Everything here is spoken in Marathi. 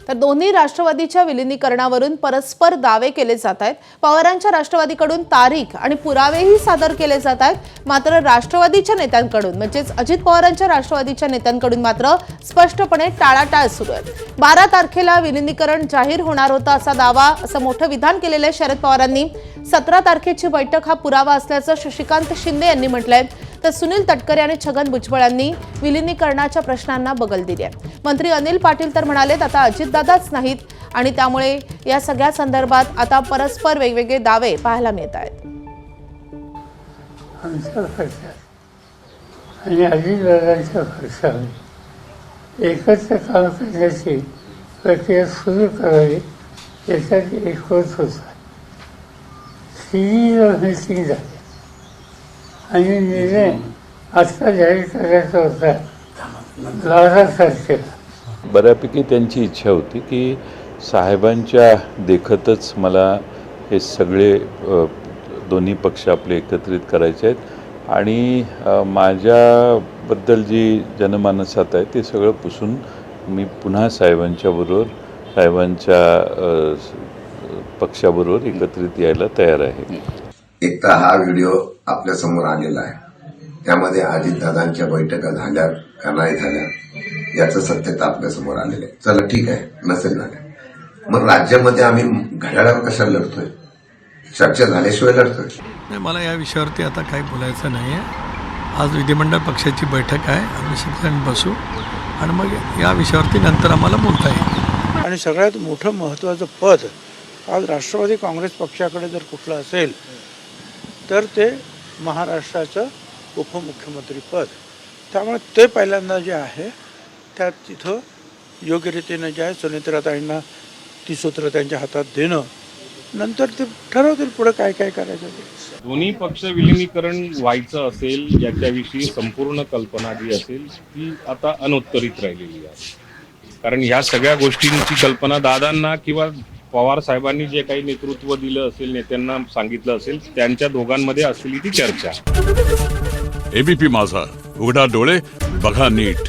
तर दोन्ही राष्ट्रवादीच्या विलीनीकरणावरून परस्पर दावे केले जात आहेत। पवारांच्या राष्ट्रवादीकडून तारीख आणि पुरावेही सादर केले जात आहेत। मात्र राष्ट्रवादीच्या नेत्यांकडून म्हणजेच अजित पवारांच्या राष्ट्रवादीच्या नेत्यांकडून मात्र स्पष्टपणे टाळाटाळ सुरू आहे। 12 तारखेला विलीनीकरण जाहीर होणार होता असा दावा, असं मोठं विधान केलेलं आहे शरद पवारांनी। 17 तारखेची बैठक हा पुरावा असल्याचं शशिकांत शिंदे यांनी म्हटलंय। तर सुनील तटकरे आणि छगन भुजबळ यांनी विलीनीकरणाच्या प्रश्नांना बगल दिली आहे। मंत्री अनिल पाटील तर म्हणालेत आता अजितदादाच नाहीत आणि त्यामुळे या सगळ्या संदर्भात आता परस्पर वेगवेगळे दावे पाहायला मिळत आहेत। आणि अजितदादांच्या पक्षाने एकत्र काम करण्याची प्रक्रिया सुरू करावी याच्यात एकमत होता। तिन्ही मीटिंग झाली आणि निर्णय आत्ता जाहीर करायचा होता 12 तारखेला। बऱ्यापैकी त्यांची इच्छा होती की साहेबांच्या देखतच मला हे सगळे दोन्ही पक्ष आपले एकत्रित करायचे आहेत आणि माझ्याबद्दल जी जनमानसात आहे ते सगळं पुसून मी पुन्हा साहेबांच्या पक्षाबरोबर एकत्रित यायला तयार आहे। एक तर हा व्हिडिओ आपल्या समोर आलेला आहे, त्यामध्ये अजितदादांच्या बैठका झाल्या का नाही झाल्या याचं सत्यता आपल्या समोर आलेलं आहे। चला ठीक आहे, नसेल झाल्या मग राज्यामध्ये आम्ही घड्याळावर कशाला लढतोय? चर्चा झाल्याशिवाय लढतोय? नाही, मला या विषयावरती आता काही बोलायचं नाही आहे। आज विधिमंडळ पक्षाची बैठक आहे, आम्ही सगळ्यांनी बसू आणि मग या विषयावरती नंतर आम्हाला बोलता येईल। आणि सगळ्यात मोठं महत्त्वाचं पद आज राष्ट्रवादी काँग्रेस पक्षाकडे जर कुठलं असेल तर ते महाराष्ट्राचं उपमुख्यमंत्री पद। त्यामुळे ते पहिल्यांदा जे आहे त्यात तिथं योग्य रीतीनं जे आहे सुनेत्राताईंना ती सूत्र त्यांच्या हातात देणं, नंतर ते ठरवतील पुढे काय काय करायचं ते। दोन्ही पक्ष विलीनीकरण व्हायचं असेल याच्याविषयी संपूर्ण कल्पना जी असेल ती आता अनुत्तरित राहिलेली आहे। कारण ह्या सगळ्या गोष्टींची कल्पना दादांना किंवा पवार साहेबांनी जे काही नेतृत्व दिलं असेल, नेत्यांना सांगितलं असेल, त्यांच्या दोघांमध्ये असलेली ती चर्चा। एबीपी माझा, उघडा डोळे बघा नीट।